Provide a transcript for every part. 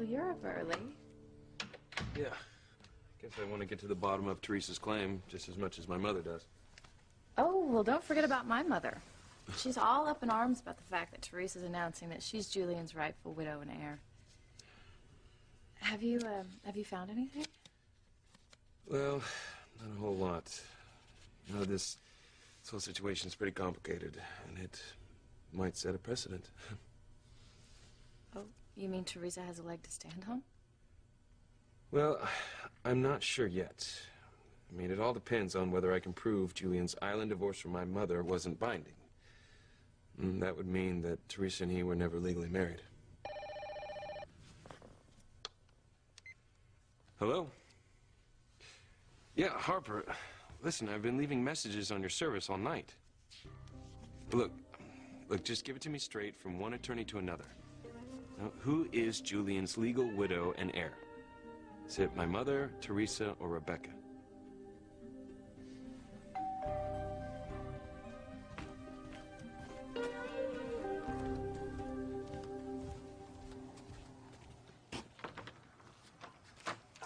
you're up early. Yeah. Guess I want to get to the bottom of Teresa's claim just as much as my mother does. Oh, well, don't forget about my mother. She's all up in arms about the fact that Teresa's announcing that she's Julian's rightful widow and heir. Have you found anything? Well, not a whole lot. You know, this whole situation's pretty complicated, and it might set a precedent. Oh, you mean Teresa has a leg to stand on? Well, I'm not sure yet. I mean, it all depends on whether I can prove Julian's island divorce from my mother wasn't binding. And that would mean that Teresa and he were never legally married. Hello? Yeah, Harper. Listen, I've been leaving messages on your service all night. Look, just give it to me straight from one attorney to another. Now, who is Julian's legal widow and heir? Is it my mother, Teresa, or Rebecca?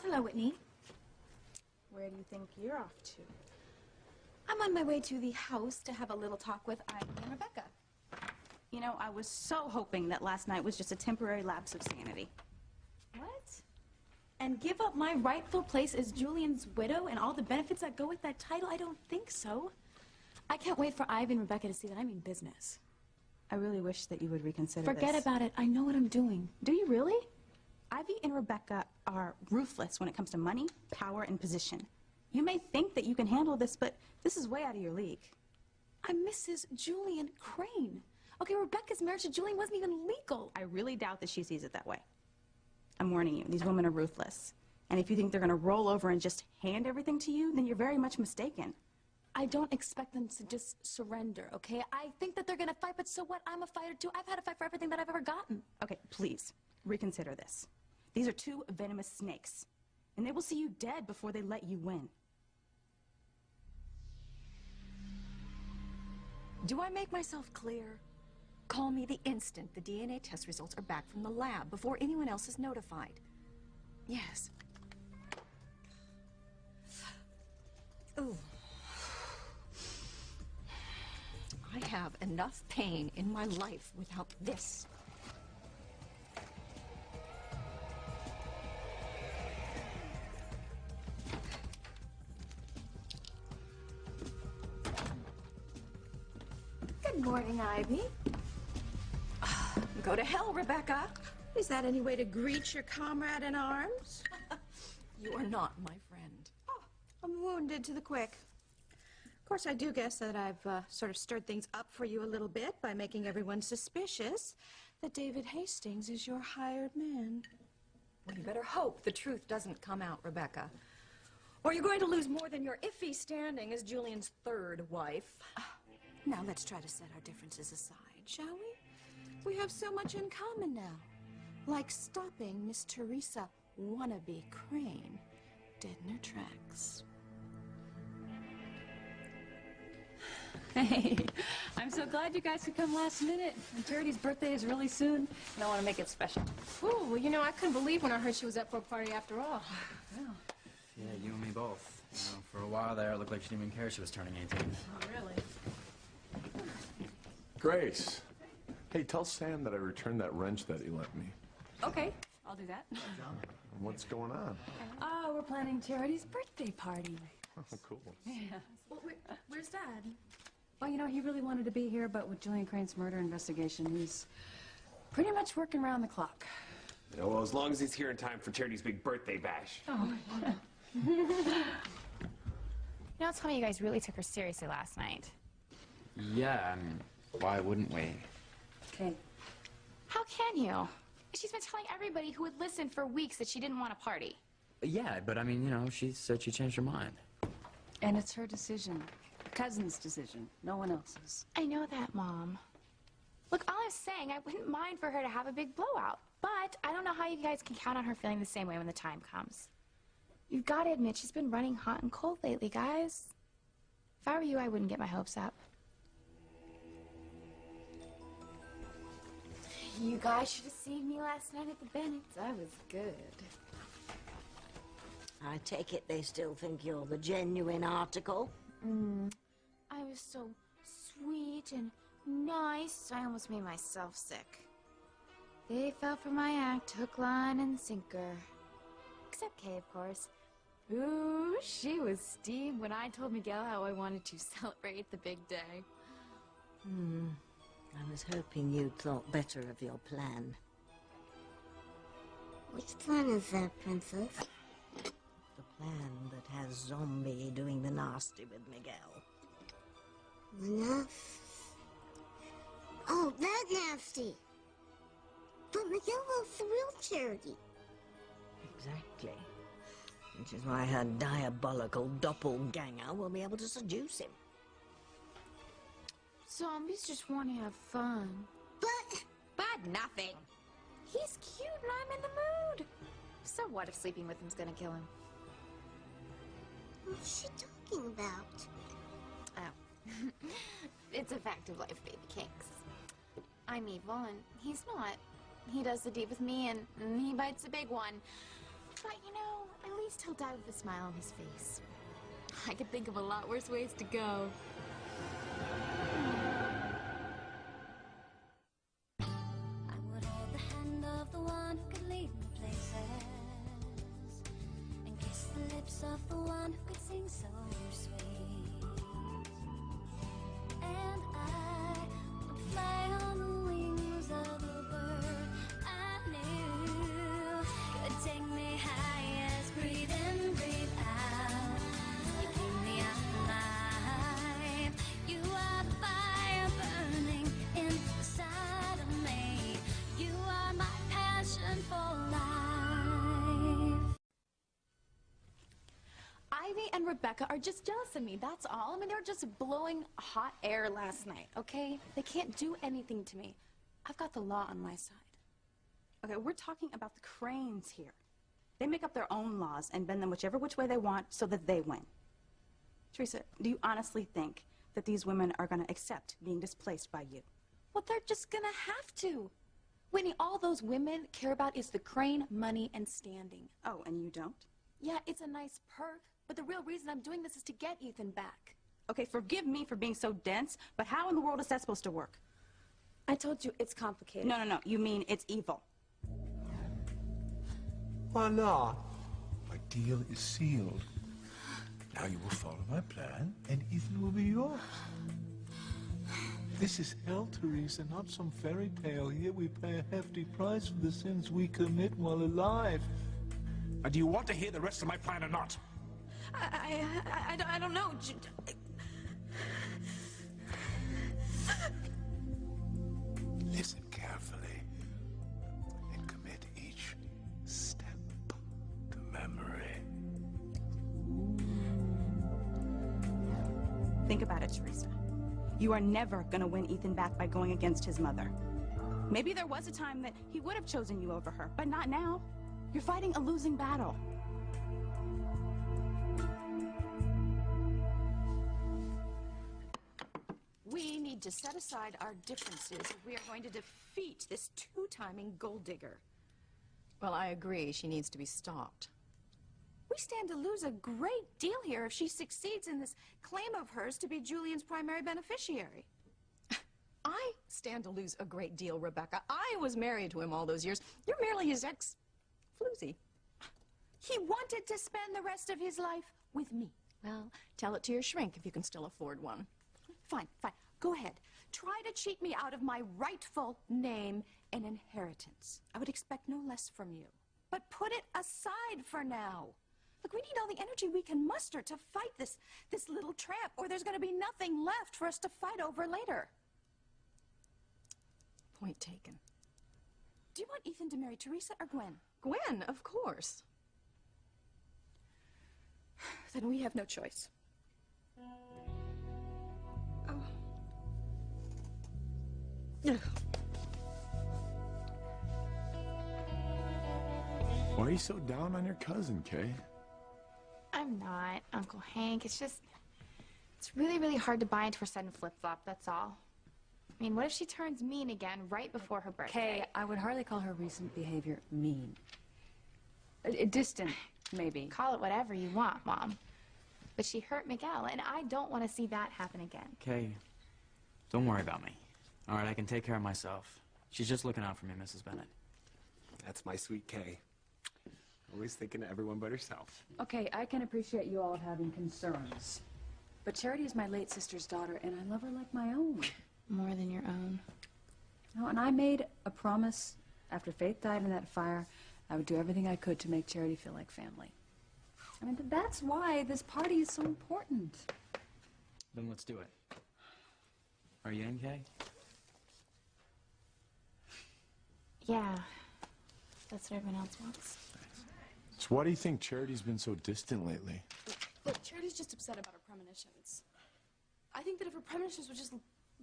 Hello, Whitney. Where do you think you're off to? I'm on my way to the house to have a little talk with Ivy and Rebecca. You know, I was so hoping that last night was just a temporary lapse of sanity. What? And give up my rightful place as Julian's widow and all the benefits that go with that title? I don't think so. I can't wait for Ivy and Rebecca to see that I mean business. I really wish that you would reconsider Forget this. about it. I know what I'm doing. Do you really? Ivy and Rebecca are ruthless when it comes to money, power, and position. You may think that you can handle this, but this is way out of your league. I'm Mrs. Julian Crane. Okay, Rebecca's marriage to Julian wasn't even legal. I really doubt that she sees it that way. I'm warning you, these women are ruthless. And if you think they're gonna roll over and just hand everything to you, then you're very much mistaken. I don't expect them to just surrender, okay? I think that they're gonna fight, but so what? I'm a fighter too. I've had to fight for everything that I've ever gotten. Okay, please, reconsider this. These are two venomous snakes, and they will see you dead before they let you win. Do I make myself clear? Call me the instant the DNA test results are back from the lab, before anyone else is notified. Yes. Ooh. I have enough pain in my life without this. Good morning, Ivy. Go to hell, Rebecca. Is that any way to greet your comrade in arms? You are not my friend. Oh, I'm wounded to the quick. Of course, I do guess that I've sort of stirred things up for you a little bit by making everyone suspicious that David Hastings is your hired man. Well, you better hope the truth doesn't come out, Rebecca. Or you're going to lose more than your iffy standing as Julian's third wife. Now let's try to set our differences aside, shall we? We have so much in common now. Like stopping Miss Teresa Wannabe Crane dead in her tracks. Hey, I'm so glad you guys could come last minute. And Charity's birthday is really soon, and I want to make it special. Ooh, well, you know, I couldn't believe when I heard she was up for a party after all. Well, Yeah, you and me both. You know, for a while there, it looked like she didn't even care she was turning 18. Oh, really? Grace. Hey, tell Sam that I returned that wrench that he lent me. okay, I'll do that. What's going on? Oh, we're planning Charity's birthday party. Oh, cool. Yeah. Well, where's Dad? Well, you know, he really wanted to be here, but with Julian Crane's murder investigation, he's pretty much working around the clock. Yeah, well, as long as he's here in time for Charity's big birthday bash. Oh, Now tell me you guys really took her seriously last night. Yeah, I mean, why wouldn't we? okay. How can you? She's been telling everybody who would listen for weeks that she didn't want a party. Yeah, but I mean, you know, she said she changed her mind. And it's her decision. Cousin's decision, no one else's. I know that, Mom. Look, all I'm saying, I wouldn't mind for her to have a big blowout. But I don't know how you guys can count on her feeling the same way when the time comes. You've got to admit, she's been running hot and cold lately, guys. If I were you, I wouldn't get my hopes up. You guys should have seen me last night at the Bennetts. I was good. I take it they still think you're the genuine article? I was so sweet and nice, I almost made myself sick. They fell for my act, hook, line, and sinker. Except Kay, of course. Ooh, she was steamed when I told Miguel how I wanted to celebrate the big day. I was hoping you'd thought better of your plan. Which plan is that, Princess? The plan that has Zombie doing the nasty with Miguel. Oh, that nasty! But Miguel wants the real charity. Exactly. Which is why her diabolical doppelganger will be able to seduce him. Zombies just want to have fun. But nothing. He's cute and I'm in the mood. So what if sleeping with him's gonna kill him? What's she talking about? Oh. It's a fact of life, baby cakes. I'm evil and he's not. He does the deed with me and he bites a big one. But you know, at least he'll die with a smile on his face. I could think of a lot worse ways to go. I would hold the hand of the one who could lead me places, and kiss the lips of the one who could sing so sweet. And I would fly on the wings of the bird I knew could take me highest. Breathe in, breathe out. You keep me alive. You are the fire burning inside of me. You are my passion for life. Ivy and Rebecca are just jealous of me, that's all. I mean, they were just blowing hot air last night, okay? They can't do anything to me. I've got the law on my side. Okay, we're talking about the Cranes here. They make up their own laws and bend them whichever which way they want so that they win. Teresa, do you honestly think that these women are going to accept being displaced by you? Well, they're just gonna have to. Whitney, all those women care about is the Crane money and standing. Oh, and you don't? Yeah, it's a nice perk, but the real reason I'm doing this is to get Ethan back. Okay, forgive me for being so dense, but how in the world is that supposed to work? I told you it's complicated. No, you mean it's evil. Voila! My deal is sealed. Now you will follow my plan, and Ethan will be yours. This is hell, Teresa, not some fairy tale. Here we pay a hefty price for the sins we commit while alive. Do you want to hear the rest of my plan or not? I don't know. Listen carefully and commit each step to memory. Think about it, Teresa. You are never going to win Ethan back by going against his mother. Maybe there was a time that he would have chosen you over her, but not now. You're fighting a losing battle. We need to set aside our differences if we are going to defeat this two-timing gold digger. Well, I agree. She needs to be stopped. We stand to lose a great deal here if she succeeds in this claim of hers to be Julian's primary beneficiary. I stand to lose a great deal, Rebecca. I was married to him all those years. You're merely his ex-floozy. He wanted to spend the rest of his life with me. Well, tell it to your shrink if you can still afford one. Fine. Go ahead. Try to cheat me out of my rightful name and inheritance. I would expect no less from you. But put it aside for now. Look, we need all the energy we can muster to fight this little tramp, or there's going to be nothing left for us to fight over later. Point taken. Do you want Ethan to marry Teresa or Gwen? Gwen, of course. Then we have no choice. Why are you so down on your cousin, Kay? I'm not, Uncle Hank. It's just, it's really, really hard to buy into her sudden flip-flop, that's all. I mean, what if she turns mean again right before her birthday? Kay, I would hardly call her recent behavior mean. Distant, maybe. Call it whatever you want, Mom. But she hurt Miguel, and I don't want to see that happen again. Kay, don't worry about me. All right, I can take care of myself. She's just looking out for me, Mrs. Bennett. That's my sweet Kay. Always thinking of everyone but herself. Okay, I can appreciate you all having concerns. But Charity is my late sister's daughter, and I love her like my own. More than your own. No, and I made a promise after Faith died in that fire, I would do everything I could to make Charity feel like family. I mean, that's why this party is so important. Then let's do it. Are you in, Kay? Yeah. That's what everyone else wants. So why do you think Charity's been so distant lately? Look, Charity's just upset about her premonitions. I think that if her premonitions would just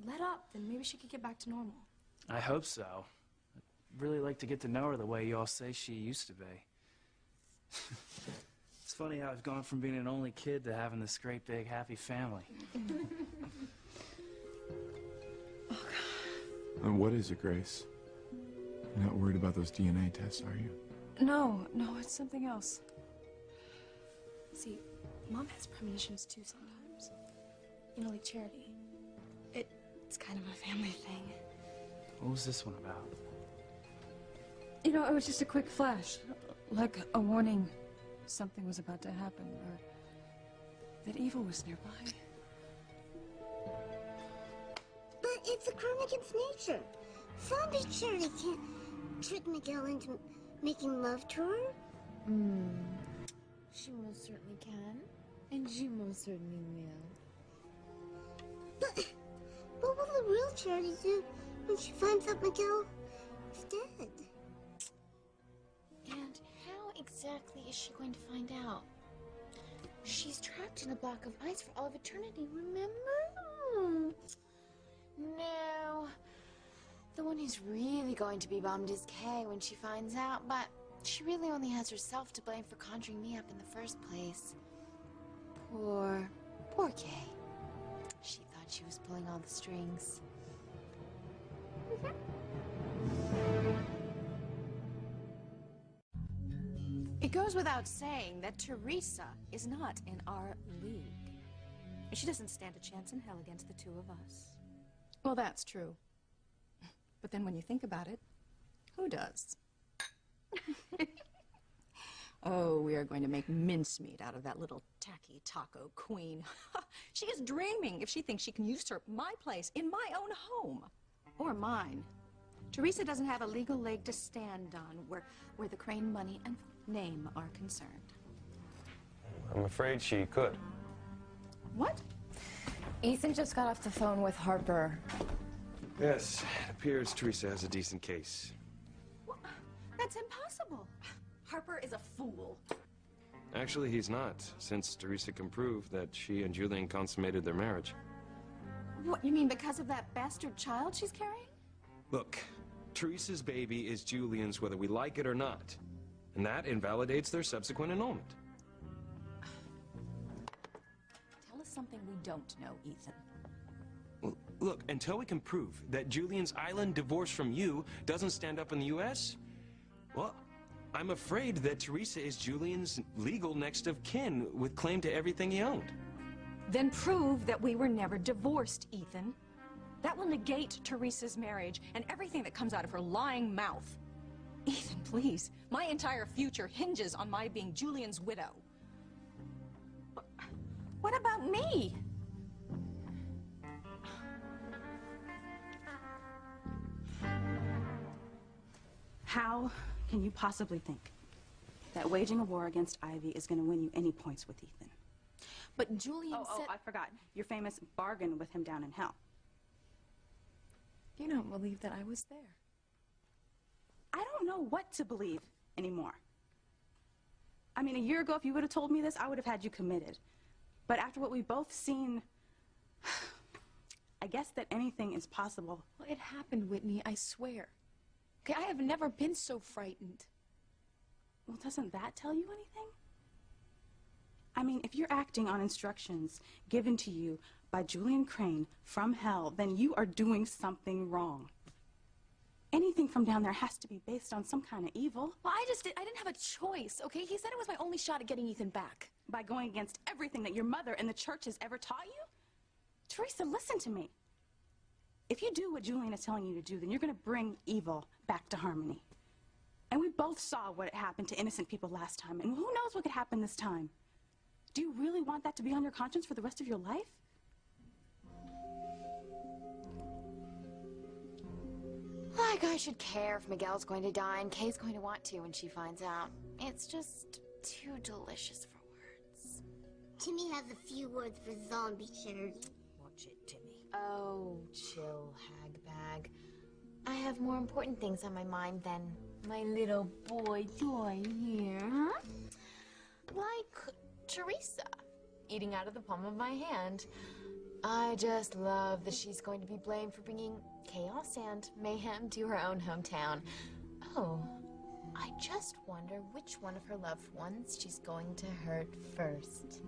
let up, then maybe she could get back to normal. I hope so. I'd really like to get to know her the way you all say she used to be. It's funny how I've gone from being an only kid to having this great big happy family. And what is it, Grace? You're not worried about those DNA tests, are you? No, it's something else. See, Mom has premonitions too sometimes. You know, like Charity. It's kind of a family thing. What was this one about? You know, it was just a quick flash. Like a warning something was about to happen, or that evil was nearby. But it's a crime against nature. Zombie Charity can't trick Miguel into making love to her. She most certainly can. And she most certainly will. But what will the real Charity do when she finds out Miguel is dead? And how exactly is she going to find out? She's trapped in a block of ice for all of eternity, remember? No. The one who's really going to be bummed is Kay when she finds out, but she really only has herself to blame for conjuring me up in the first place. Poor Kay. She thought she was pulling all the strings. It goes without saying that Teresa is not in our league. She doesn't stand a chance in hell against the two of us. Well, that's true. But then when you think about it, who does? Oh, we are going to make mincemeat out of that little tacky taco queen. She is dreaming if she thinks she can usurp my place in my own home. Or mine. Teresa doesn't have a legal leg to stand on where the Crane money and name are concerned. I'm afraid she could. What? Ethan just got off the phone with Harper. Yes, it appears Teresa has a decent case. Well, that's impossible. Harper is a fool. Actually, he's not, since Teresa can prove that she and Julian consummated their marriage. What, you mean because of that bastard child she's carrying? Look, Teresa's baby is Julian's whether we like it or not. And that invalidates their subsequent annulment. Tell us something we don't know, Ethan. Well, look, until we can prove that Julian's island divorce from you doesn't stand up in the U.S., well, I'm afraid that Teresa is Julian's legal next of kin with claim to everything he owned. Then prove that we were never divorced, Ethan. That will negate Teresa's marriage and everything that comes out of her lying mouth. Ethan, please. My entire future hinges on my being Julian's widow. What about me? How can you possibly think that waging a war against Ivy is going to win you any points with Ethan? But Julian said... I forgot. Your famous bargain with him down in hell. You don't believe that I was there. I don't know what to believe anymore. I mean, a year ago, if you would have told me this, I would have had you committed. But after what we've both seen, I guess that anything is possible. Well, it happened, Whitney, I swear. Okay, I have never been so frightened. Well, doesn't that tell you anything? I mean, if you're acting on instructions given to you by by Julian Crane from hell, then you are doing something wrong. Anything from down there has to be based on some kind of evil. Well, I didn't have a choice, okay? He said it was my only shot at getting Ethan back. By going against everything that your mother and the church has ever taught you? Teresa, listen to me. If you do what Julian is telling you to do, then you're going to bring evil back to Harmony. And we both saw what happened to innocent people last time, and who knows what could happen this time. Do you really want that to be on your conscience for the rest of your life? Like I should care if Miguel's going to die and Kay's going to want to when she finds out. It's just too delicious for words. Timmy has a few words for zombie Charity. Watch it, Timmy. Oh, chill, hag bag. I have more important things on my mind than my little boy toy here. Huh? Like Teresa, eating out of the palm of my hand. I just love that she's going to be blamed for bringing chaos and mayhem to her own hometown. Oh, I just wonder which one of her loved ones she's going to hurt first.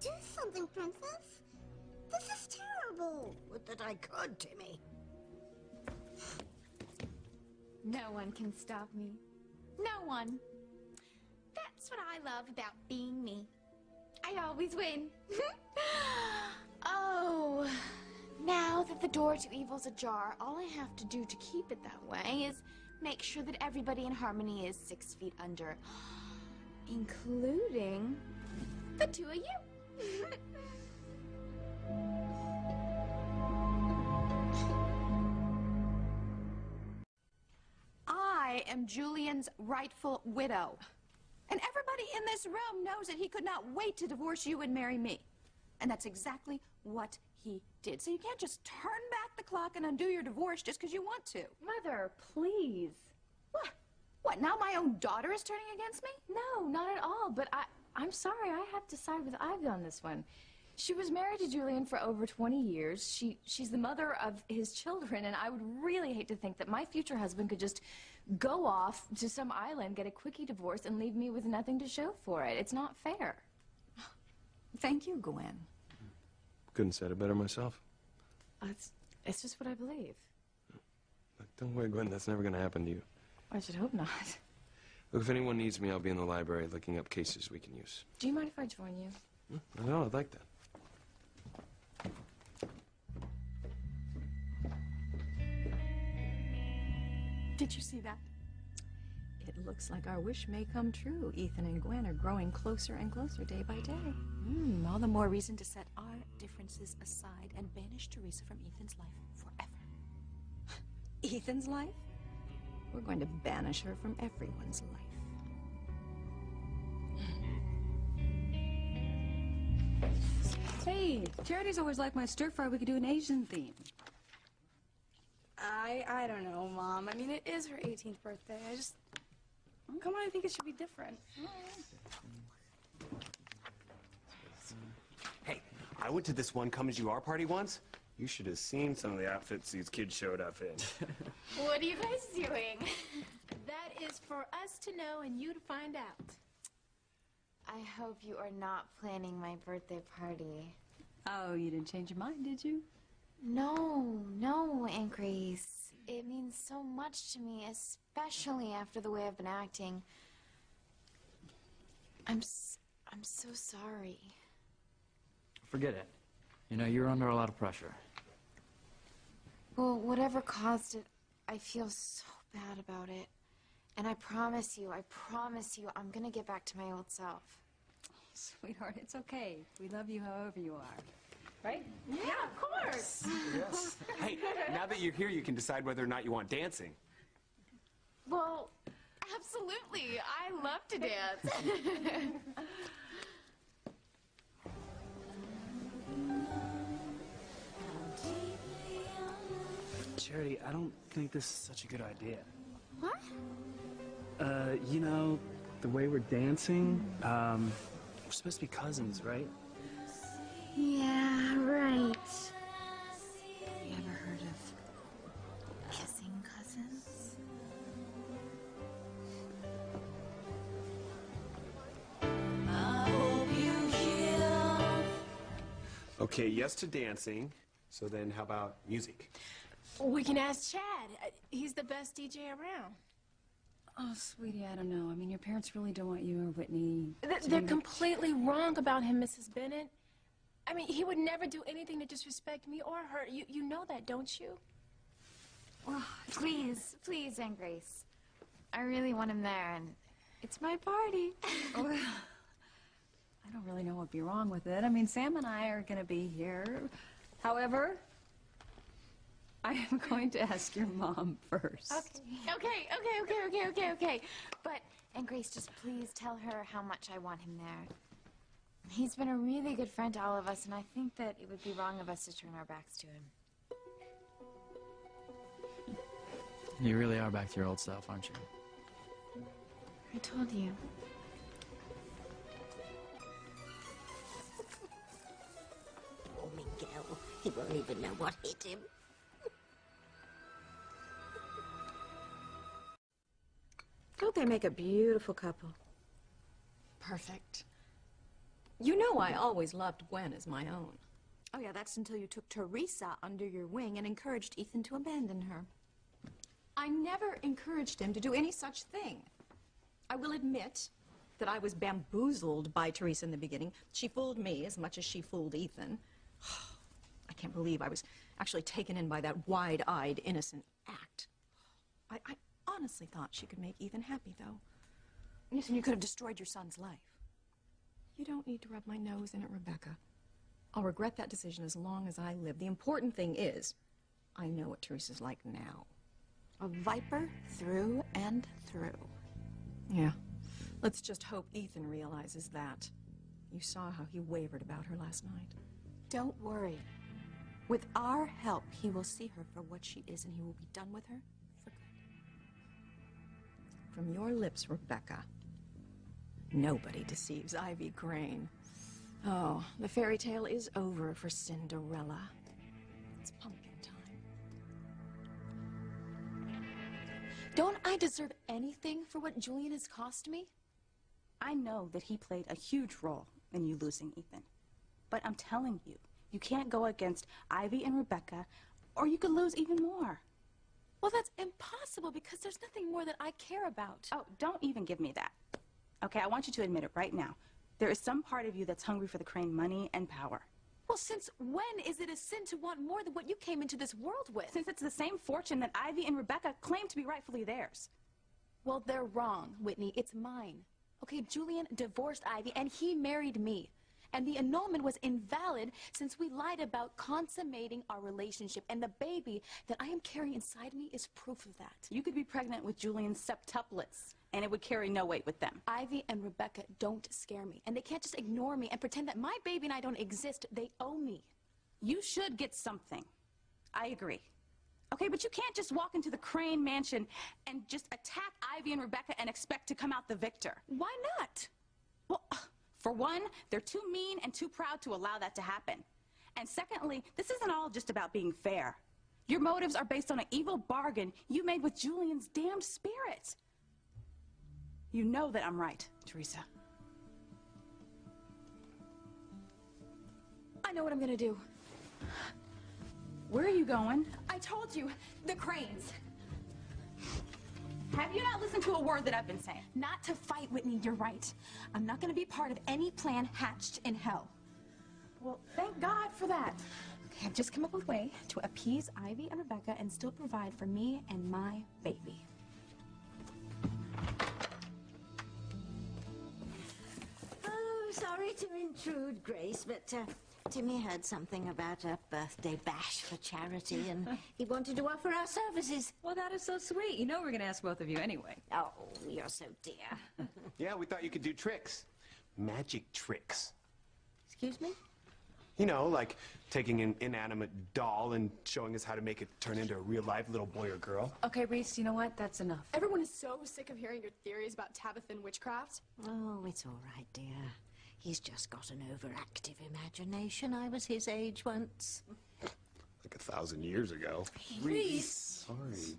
Do something, Princess. This is terrible. Would that I could, Timmy. No one can stop me. No one. That's what I love about being me. I always win. Oh, now that the door to evil's ajar, all I have to do to keep it that way is make sure that everybody in Harmony is 6 feet under, including the two of you. I am Julian's rightful widow. And everybody in this room knows that he could not wait to divorce you and marry me. And that's exactly what he did. So you can't just turn back the clock and undo your divorce just because you want to. Mother, please. What? What, now my own daughter is turning against me? No, not at all, but I'm sorry, I have to side with Ivy on this one. She was married to Julian for over 20 years. She's the mother of his children, and I would really hate to think that my future husband could just go off to some island, get a quickie divorce, and leave me with nothing to show for it. It's not fair. Thank you, Gwen. Couldn't have said it better myself. It's just what I believe. Look, don't worry, Gwen, that's never going to happen to you. I should hope not. Look, if anyone needs me, I'll be in the library looking up cases we can use. Do you mind if I join you? No, I'd like that. Did you see that? It looks like our wish may come true. Ethan and Gwen are growing closer and closer day by day. All the more reason to set our differences aside and banish Teresa from Ethan's life forever. Ethan's life? We're going to banish her from everyone's life. Hey, Charity's always liked my stir fry. We could do an Asian theme. I don't know, Mom. I mean, it is her 18th birthday. Come on, I think it should be different. Hey, I went to this one Come As You Are party once. You should have seen some of the outfits these kids showed up in. What are you guys doing? That is for us to know and you to find out. I hope you are not planning my birthday party. Oh, you didn't change your mind, did you? No, Aunt Grace. It means so much to me, especially after the way I've been acting. I'm so sorry. Forget it. You know, you're under a lot of pressure. Well, whatever caused it, I feel so bad about it. And I promise you, I'm gonna get back to my old self. Sweetheart, it's okay. We love you however you are. Right? Yeah, of course. Yes. Hey, now that you're here, you can decide whether or not you want dancing. Well, absolutely. I love to dance. Charity, I don't think this is such a good idea. What? You know, the way we're dancing, we're supposed to be cousins, right? Yeah, right. You ever heard of kissing cousins? Ah. Okay, yes to dancing. So then how about music? We can ask Chad. He's the best DJ around. Oh, sweetie, I don't know. I mean, your parents really don't want you or Whitney to They're be- completely wrong about him, Mrs. Bennett. I mean, he would never do anything to disrespect me or her. You know that, don't you? Well, please, please, Aunt Grace. I really want him there, and it's my party. Well, I don't really know what'd be wrong with it. I mean, Sam and I are going to be here. However, I am going to ask your mom first. Okay. But, Aunt Grace, just please tell her how much I want him there. He's been a really good friend to all of us, and I think that it would be wrong of us to turn our backs to him. You really are back to your old self, aren't you? I told you. Poor Miguel. He won't even know what hit him. Don't they make a beautiful couple? Perfect. You know I always loved Gwen as my own. Oh, yeah, that's until you took Teresa under your wing and encouraged Ethan to abandon her. I never encouraged him to do any such thing. I will admit that I was bamboozled by Teresa in the beginning. She fooled me as much as she fooled Ethan. I can't believe I was actually taken in by that wide-eyed, innocent act. I honestly thought she could make Ethan happy, though. Yes, and you could have destroyed your son's life. You don't need to rub my nose in it, Rebecca. I'll regret that decision as long as I live. The important thing is, I know what Teresa's like now. A viper through and through. Yeah. Let's just hope Ethan realizes that. You saw how he wavered about her last night. Don't worry. With our help, he will see her for what she is, and he will be done with her for good. From your lips, Rebecca, nobody deceives Ivy Crane. Oh, the fairy tale is over for Cinderella. It's pumpkin time. Don't I deserve anything for what Julian has cost me? I know that he played a huge role in you losing Ethan. But I'm telling you, you can't go against Ivy and Rebecca, or you could lose even more. Well, that's impossible because there's nothing more that I care about. Oh, don't even give me that. Okay, I want you to admit it right now. There is some part of you that's hungry for the Crane money and power. Well, since when is it a sin to want more than what you came into this world with? Since it's the same fortune that Ivy and Rebecca claim to be rightfully theirs. Well, they're wrong, Whitney. It's mine. Okay, Julian divorced Ivy, and he married me. And the annulment was invalid since we lied about consummating our relationship. And the baby that I am carrying inside me is proof of that. You could be pregnant with Julian's septuplets, and it would carry no weight with them. Ivy and Rebecca don't scare me. And they can't just ignore me and pretend that my baby and I don't exist. They owe me. You should get something. I agree. Okay, but you can't just walk into the Crane mansion and just attack Ivy and Rebecca and expect to come out the victor. Why not? Well, for one, they're too mean and too proud to allow that to happen. And secondly, this isn't all just about being fair. Your motives are based on an evil bargain you made with Julian's damned spirit. You know that I'm right, Teresa. I know what I'm gonna do. Where are you going? I told you, the Cranes. Have you not listened to a word that I've been saying? Not to fight, Whitney, you're right. I'm not gonna be part of any plan hatched in hell. Well, thank God for that. Okay, I've just come up with a way to appease Ivy and Rebecca and still provide for me and my baby. Oh, sorry to intrude, Grace, but Timmy heard something about a birthday bash for charity, and he wanted to offer our services. Well, that is so sweet. You know we're going to ask both of you anyway. Oh, you're so dear. Yeah, we thought you could do tricks. Magic tricks. Excuse me? You know, like taking an inanimate doll and showing us how to make it turn into a real-life little boy or girl. Okay, Reese, you know what? That's enough. Everyone is so sick of hearing your theories about Tabitha and witchcraft. Oh, it's all right, dear. He's just got an overactive imagination. I was his age once. Like 1,000 years ago. Reese! Sorry.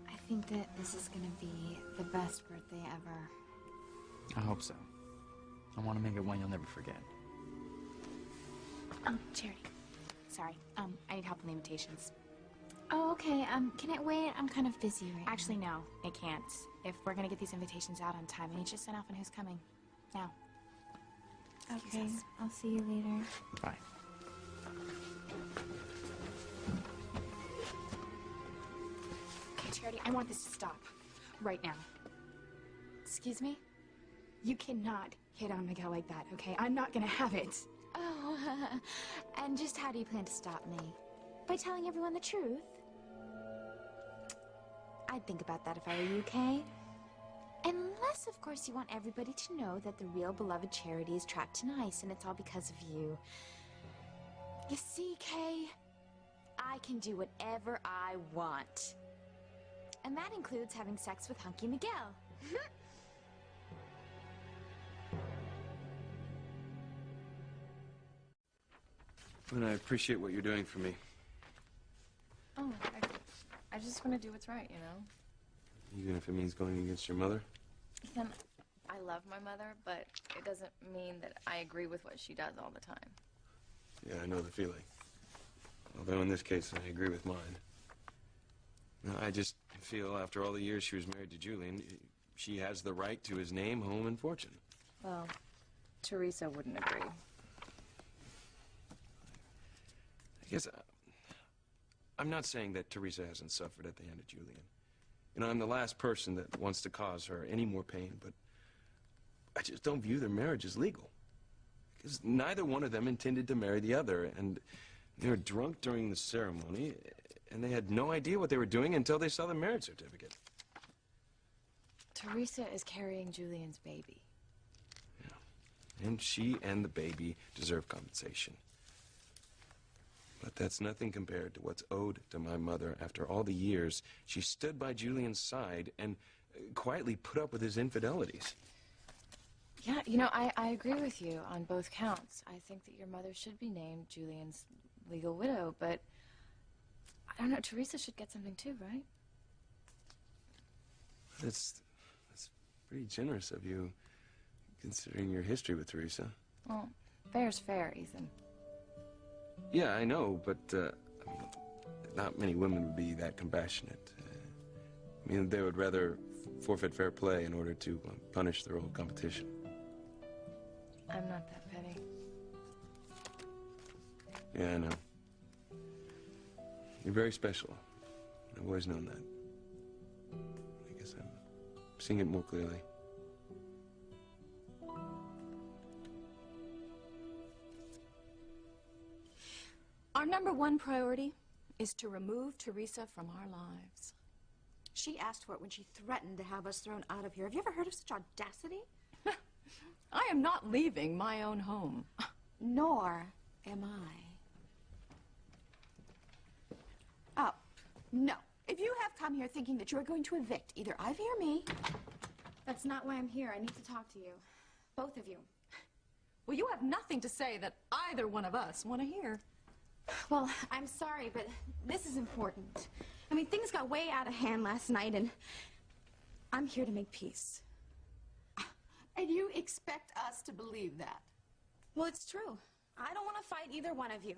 I think that this is gonna be the best birthday ever. I hope so. I want to make it one you'll never forget. Charity. Sorry. I need help in the invitations. Oh, okay. Can it wait? I'm kind of busy right now. Actually, no. It can't. If we're gonna get these invitations out on time, I need you to sign off on who's coming. Now. Okay. I'll see you later. Bye. Okay, Charity, I want this to stop. Right now. Excuse me? You cannot hit on Miguel like that, okay? I'm not gonna have it. Oh, and just how do you plan to stop me? By telling everyone the truth? I'd think about that if I were you, Kay. Unless, of course, you want everybody to know that the real beloved Charity is trapped in ice, and it's all because of you. You see, Kay, I can do whatever I want. And that includes having sex with Hunky Miguel. And I appreciate what you're doing for me. Oh, I just want to do what's right, you know? Even if it means going against your mother? Ethan, I love my mother, but it doesn't mean that I agree with what she does all the time. Yeah, I know the feeling. Although in this case, I agree with mine. No, I just feel after all the years she was married to Julian, she has the right to his name, home, and fortune. Well, Teresa wouldn't agree. I guess I'm not saying that Teresa hasn't suffered at the hand of Julian. You know, I'm the last person that wants to cause her any more pain, but I just don't view their marriage as legal. Because neither one of them intended to marry the other, and they were drunk during the ceremony, and they had no idea what they were doing until they saw the marriage certificate. Teresa is carrying Julian's baby. Yeah. And she and the baby deserve compensation. But that's nothing compared to what's owed to my mother after all the years she stood by Julian's side and quietly put up with his infidelities. Yeah, you know, I agree with you on both counts. I think that your mother should be named Julian's legal widow, but I don't know, Teresa should get something too, right? That's pretty generous of you, considering your history with Teresa. Well, fair's fair, Ethan. Yeah, I know, but I mean, not many women would be that compassionate. I mean, they would rather forfeit fair play in order to punish their old competition. I'm not that petty. Yeah, I know. You're very special. I've always known that. I guess I'm seeing it more clearly. Our #1 priority is to remove Teresa from our lives. She asked for it when she threatened to have us thrown out of here. Have you ever heard of such audacity? I am not leaving my own home. Nor am I. Oh, no. If you have come here thinking that you're going to evict either Ivy or me... That's not why I'm here. I need to talk to you. Both of you. Well, you have nothing to say that either one of us want to hear. Well, I'm sorry, but this is important. I mean, things got way out of hand last night, and I'm here to make peace. And you expect us to believe that? Well, it's true. I don't want to fight either one of you.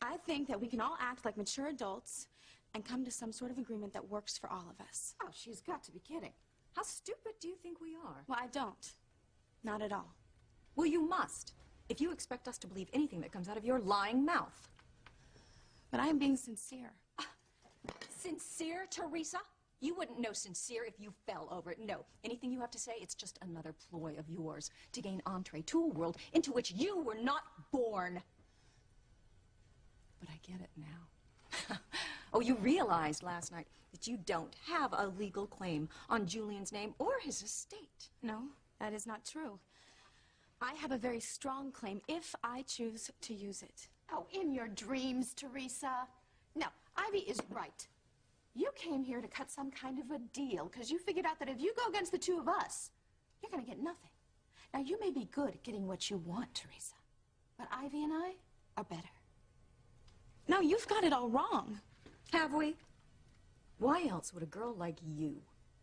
I think that we can all act like mature adults and come to some sort of agreement that works for all of us. Oh, she's got to be kidding. How stupid do you think we are? Well, I don't. Not at all. Well, you must, if you expect us to believe anything that comes out of your lying mouth. But I am being sincere. Sincere, Teresa? You wouldn't know sincere if you fell over it. No. Anything you have to say, it's just another ploy of yours to gain entree to a world into which you were not born. But I get it now. Oh, you realized last night that you don't have a legal claim on Julian's name or his estate. No, that is not true. I have a very strong claim if I choose to use it. Oh, in your dreams, Teresa. No, Ivy is right. You came here to cut some kind of a deal because you figured out that if you go against the two of us, you're going to get nothing. Now, you may be good at getting what you want, Teresa, but Ivy and I are better. No, you've got it all wrong. Have we? Why else would a girl like you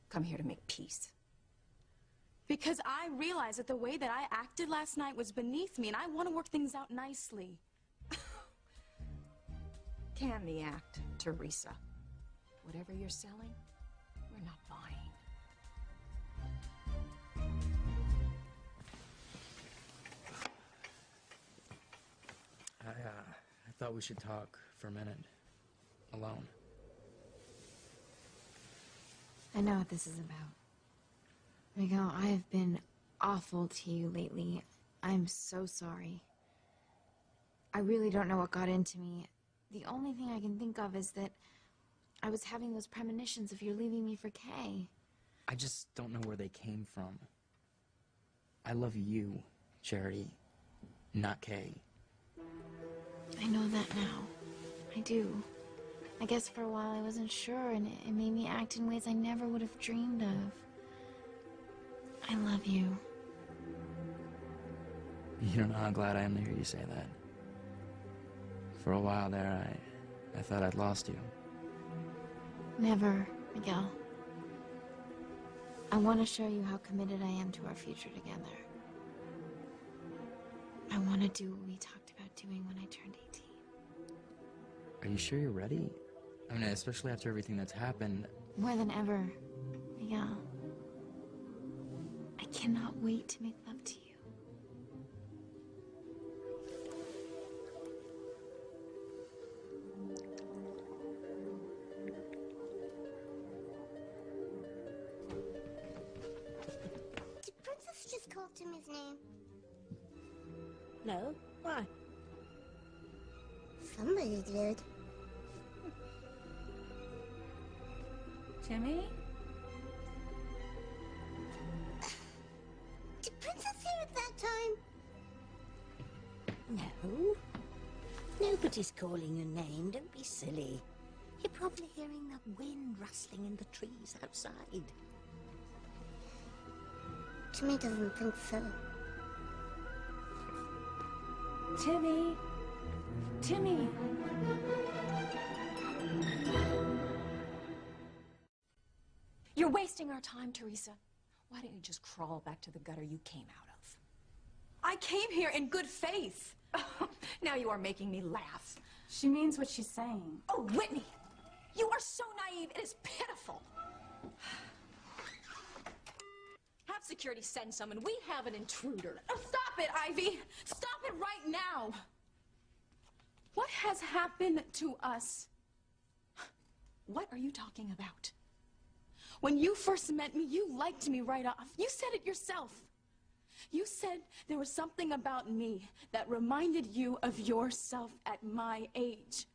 come here to make peace? Because I realized that the way that I acted last night was beneath me, and I want to work things out nicely. can the act, Teresa. Whatever you're selling, we're not buying. I thought we should talk for a minute. Alone. I know what this is about. Miguel, I have been awful to you lately. I'm so sorry. I really don't know what got into me. The only thing I can think of is that I was having those premonitions of you leaving me for Kay. I just don't know where they came from. I love you, Charity, not Kay. I know that now. I do. I guess for a while I wasn't sure, and it made me act in ways I never would have dreamed of. I love you. You don't know how glad I am to hear you say that. For a while there, I thought I'd lost you. Never, Miguel. I want to show you how committed I am to our future together. I want to do what we talked about doing when I turned 18. Are you sure you're ready? I mean, especially after everything that's happened. More than ever, Miguel. I cannot wait to make love to you. Did Princess just call Timmy's name? No? Why? Somebody did. Timmy? Did Princess hear it that time? No. Nobody's calling your name. Don't be silly. You're probably hearing the wind rustling in the trees outside. Timmy doesn't think so. Timmy! Timmy! You're wasting our time, Teresa. Why don't you just crawl back to the gutter you came out of? I came here in good faith. Now you are making me laugh. She means what she's saying. Oh, Whitney! You are so naive, it is pitiful. Have security send someone. We have an intruder. Oh, stop it, Ivy! Stop it right now! What has happened to us? What are you talking about? When you first met me, you liked me right off. You said it yourself. You said there was something about me that reminded you of yourself at my age.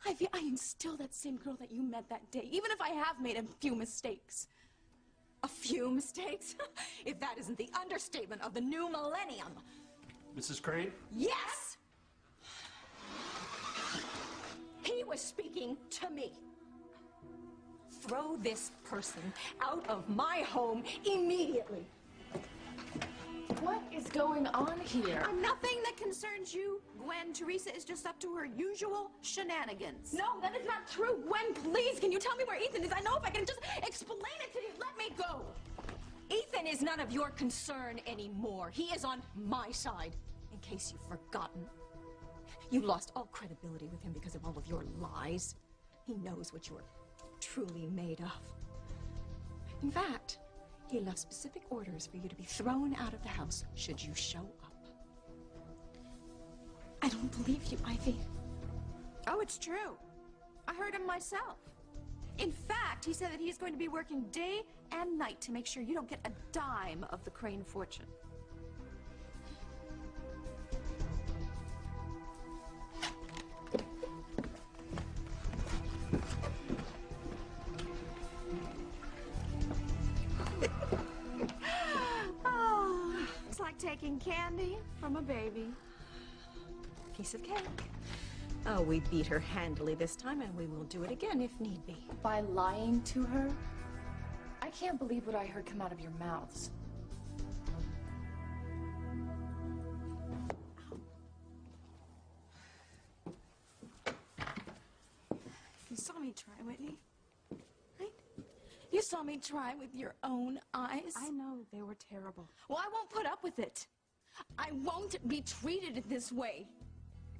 Ivy, I am still that same girl that you met that day, even if I have made a few mistakes. A few mistakes? If that isn't the understatement of the new millennium. Mrs. Crane? Yes! He was speaking to me. Throw this person out of my home immediately. What is going on here? Nothing that concerns you, Gwen. Teresa is just up to her usual shenanigans. No, that is not true. Gwen, please, can you tell me where Ethan is? I know if I can just explain it to you. Let me go. Ethan is none of your concern anymore. He is on my side, in case you've forgotten. You lost all credibility with him because of all of your lies. He knows what you're truly made of. In fact, he left specific orders for you to be thrown out of the house should you show up. I don't believe you, Ivy. Oh, it's true. I heard him myself. In fact, he said that he's going to be working day and night to make sure you don't get a dime of the Crane fortune. Oh, it's like taking candy from a baby. Piece of cake. Oh, we beat her handily this time, and we will do it again if need be. By lying to her? I can't believe what I heard come out of your mouths. You saw me try, Whitney. Right? You saw me try with your own eyes. I know they were terrible. Well, I won't put up with it. I won't be treated this way.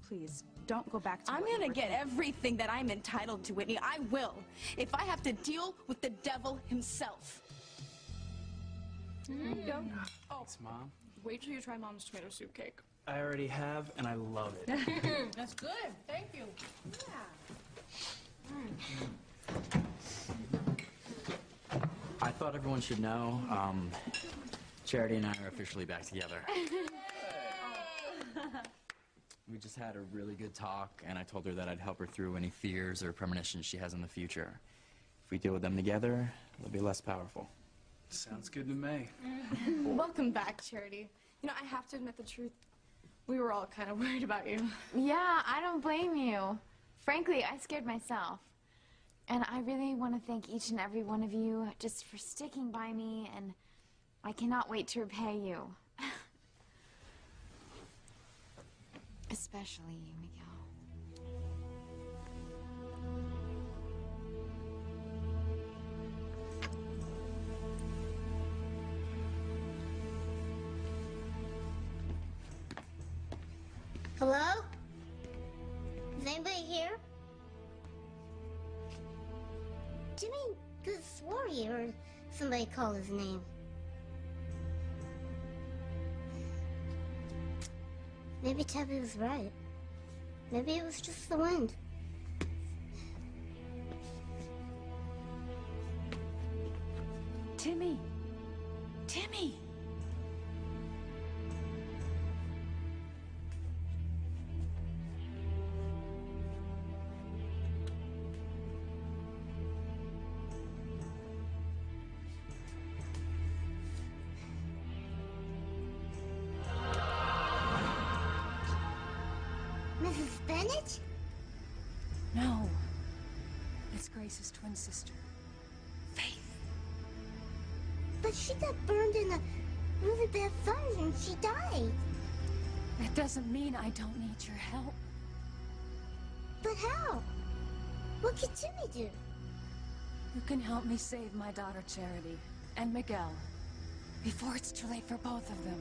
Please, don't go back to I'm what you gonna were get thinking. everything that I'm entitled to, Whitney. I will. If I have to deal with the devil himself. Here you go. Thanks, Mom. Wait till you try Mom's tomato soup cake. I already have, and I love it. That's good. Thank you. I thought everyone should know, Charity and I are officially back together. We just had a really good talk, and I told her that I'd help her through any fears or premonitions she has in the future. If we deal with them together, they'll be less powerful. Sounds good to me. Welcome back, Charity. You know, I have to admit the truth. We were all kind of worried about you. Yeah, I don't blame you. Frankly, I scared myself. And I really want to thank each and every one of you just for sticking by me, and I cannot wait to repay you. Especially you, Miguel. Hello? Is anybody here? Jimmy could have swore he heard somebody call his name. Maybe Tabby was right. Maybe it was just the wind. Timmy! Timmy! Mrs. Bennett? No. It's Grace's twin sister. But she got burned in a really bad fire and she died. That doesn't mean I don't need your help. But how? What could Jimmy do? You can help me save my daughter Charity and Miguel before it's too late for both of them.